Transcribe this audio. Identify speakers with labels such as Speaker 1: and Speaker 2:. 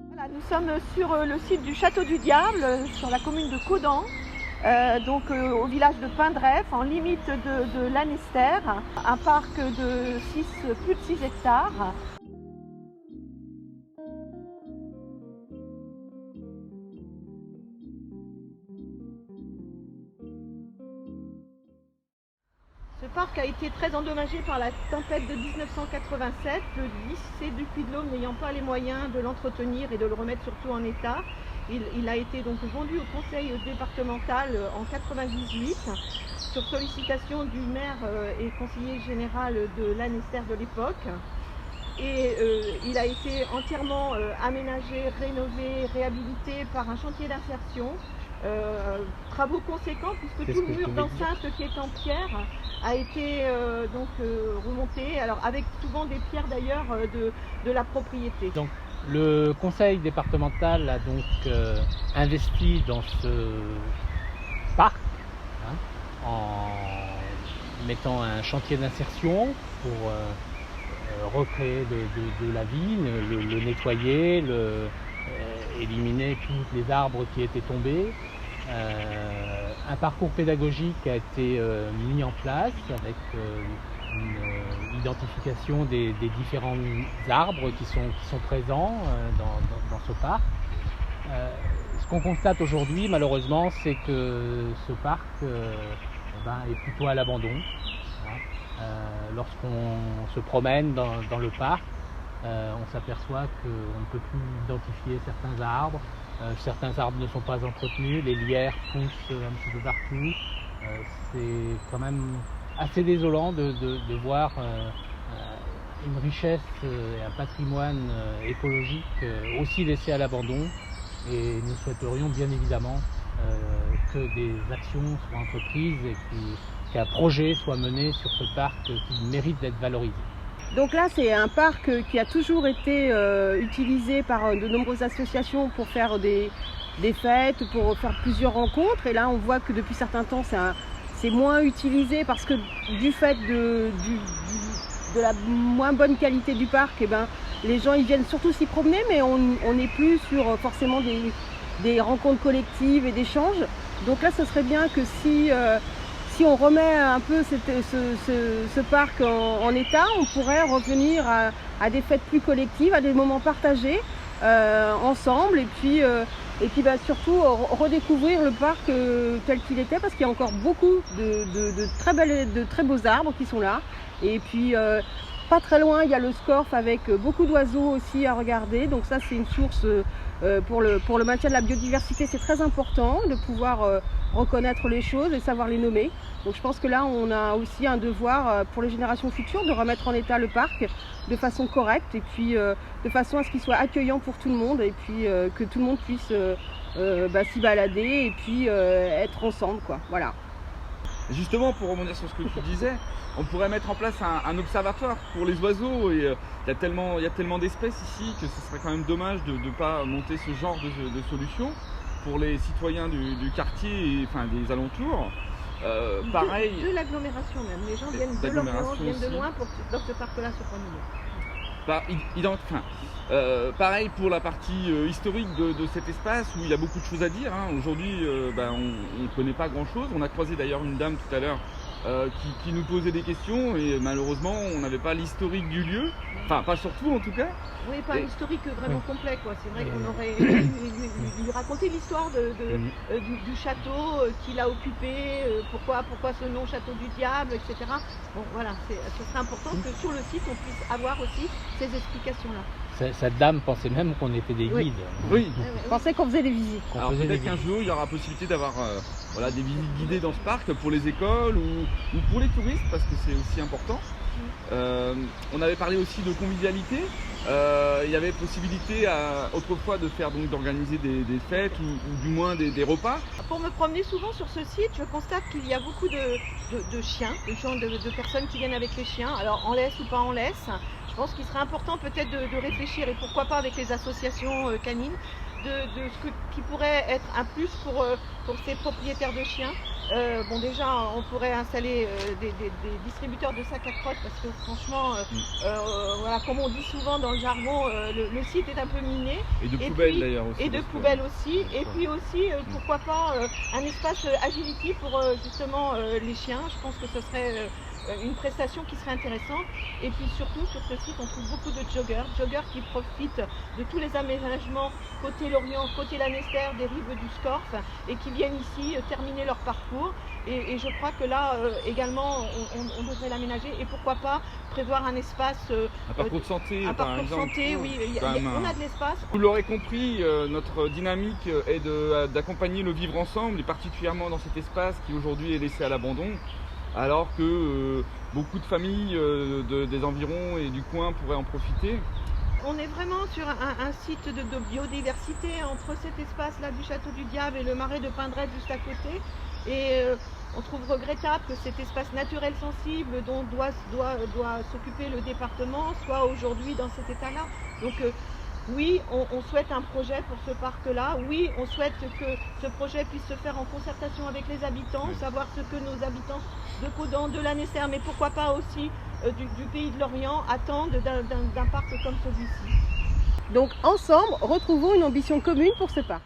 Speaker 1: Voilà, nous sommes sur le site du Château du Diable, sur la commune de Caudan, au village de Pindref, en limite de Lanester, un parc de plus de 6 hectares. Ce parc a été très endommagé par la tempête de 1987. Le lycée du Puy-de-Dôme n'ayant pas les moyens de l'entretenir et de le remettre surtout en état, il a été donc vendu au conseil départemental en 1998 sur sollicitation du maire et conseiller général de Lanester de l'époque. Et il a été entièrement aménagé, rénové, réhabilité par un chantier d'insertion. Travaux conséquents puisque tout le mur d'enceinte qui est en pierre a été remonté, alors avec souvent des pierres d'ailleurs de la propriété.
Speaker 2: Donc le conseil départemental a donc investi dans ce parc en mettant un chantier d'insertion pour recréer de la vie, le nettoyer, éliminer tous les arbres qui étaient tombés. Un parcours pédagogique a été mis en place avec une identification des différents arbres qui sont présents dans ce parc. Ce qu'on constate aujourd'hui, malheureusement, c'est que ce parc est plutôt à l'abandon. Lorsqu'on se promène dans le parc, on s'aperçoit qu'on ne peut plus identifier certains arbres. Certains arbres ne sont pas entretenus, les lierres poussent un petit peu partout. C'est quand même assez désolant de voir une richesse et un patrimoine écologique aussi laissé à l'abandon. Et nous souhaiterions bien évidemment que des actions soient entreprises et qu'un projet soit mené sur ce parc qui mérite d'être valorisé.
Speaker 1: Donc là, c'est un parc qui a toujours été utilisé par de nombreuses associations pour faire des fêtes, pour faire plusieurs rencontres. Et là, on voit que depuis certains temps, c'est moins utilisé parce que du fait de la moins bonne qualité du parc, les gens ils viennent surtout s'y promener, mais on n'est plus sur forcément des rencontres collectives et d'échanges. Donc là, ce serait bien que si on remet un peu ce parc en état, on pourrait revenir à des fêtes plus collectives, à des moments partagés ensemble, et puis surtout redécouvrir le parc tel qu'il était, parce qu'il y a encore beaucoup de très beaux arbres qui sont là. Et puis pas très loin, il y a le Scorff avec beaucoup d'oiseaux aussi à regarder. Donc ça, c'est une source pour le maintien de la biodiversité. C'est très important de pouvoir reconnaître les choses et savoir les nommer. Donc je pense que là, on a aussi un devoir pour les générations futures de remettre en état le parc de façon correcte et puis de façon à ce qu'il soit accueillant pour tout le monde et puis que tout le monde puisse s'y balader et puis être ensemble, quoi. Voilà.
Speaker 3: Justement, pour rebondir sur ce que tu disais, on pourrait mettre en place un observatoire pour les oiseaux. Et il y a tellement d'espèces ici que ce serait quand même dommage de ne pas monter ce genre de solution pour les citoyens du quartier et des alentours. Pareil.
Speaker 1: De l'agglomération même. Les gens viennent de Lorient, viennent de loin pour que ce parc-là se promène.
Speaker 3: Pareil pour la partie historique de cet espace où il y a beaucoup de choses à dire. Aujourd'hui, on ne connaît pas grand-chose. On a croisé d'ailleurs une dame tout à l'heure qui nous posait des questions et malheureusement, on n'avait pas l'historique du lieu. Enfin, pas surtout en tout cas.
Speaker 1: Oui, pas l'historique vraiment complet, quoi. C'est vrai qu'on aurait lui raconté l'histoire du château, qui l'a occupé, pourquoi ce nom Château du Diable, etc. Bon, voilà, ce serait important que sur le site, on puisse avoir aussi ces explications-là.
Speaker 2: Cette dame pensait même qu'on était des guides.
Speaker 3: Oui.
Speaker 1: Je pensais qu'on faisait des visites.
Speaker 3: Alors peut-être qu'un jour, il y aura possibilité d'avoir des visites guidées dans ce parc pour les écoles ou pour les touristes, parce que c'est aussi important. On avait parlé aussi de convivialité. Il y avait possibilité autrefois d'organiser des fêtes ou du moins des repas.
Speaker 1: Pour me promener souvent sur ce site, je constate qu'il y a beaucoup de chiens, de personnes qui viennent avec les chiens, alors en laisse ou pas en laisse. Je pense qu'il serait important peut-être de réfléchir, et pourquoi pas avec les associations canines,
Speaker 4: de ce qui pourrait être un plus pour ces propriétaires de chiens. Bon, déjà, on pourrait installer des distributeurs de sacs à crottes parce que franchement, voilà, comme on dit souvent dans le jargon, le site est un peu miné.
Speaker 3: Et de poubelles d'ailleurs aussi.
Speaker 4: Et de poubelles aussi. Et puis aussi, pourquoi pas un espace agility pour justement les chiens. Je pense que ce serait une prestation qui serait intéressante. Et puis surtout, sur ce site, on trouve beaucoup de joggers qui profitent de tous les aménagements côté Lorient, côté Lanester, des rives du Scorff, et qui viennent ici terminer leur parcours. Et je crois que là, également, on devrait l'aménager. Et pourquoi pas prévoir un espace...
Speaker 3: un parcours de santé,
Speaker 4: un
Speaker 3: par
Speaker 4: parcours
Speaker 3: exemple.
Speaker 4: de santé, oui. On a de l'espace.
Speaker 3: Vous l'aurez compris, notre dynamique est d'accompagner le vivre ensemble, et particulièrement dans cet espace qui aujourd'hui est laissé à l'abandon, alors que beaucoup de familles des environs et du coin pourraient en profiter.
Speaker 4: On est vraiment sur un site de biodiversité entre cet espace-là du Château du Diable et le marais de Pindrette juste à côté. Et on trouve regrettable que cet espace naturel sensible dont doit s'occuper le département soit aujourd'hui dans cet état-là. Donc oui, on souhaite un projet pour ce parc-là. Oui, on souhaite que ce projet puisse se faire en concertation avec les habitants, savoir ce que nos habitants de Caudan, de Lanester, mais pourquoi pas aussi du pays de Lorient attendent d'un parc comme celui-ci.
Speaker 1: Donc ensemble, retrouvons une ambition commune pour ce parc.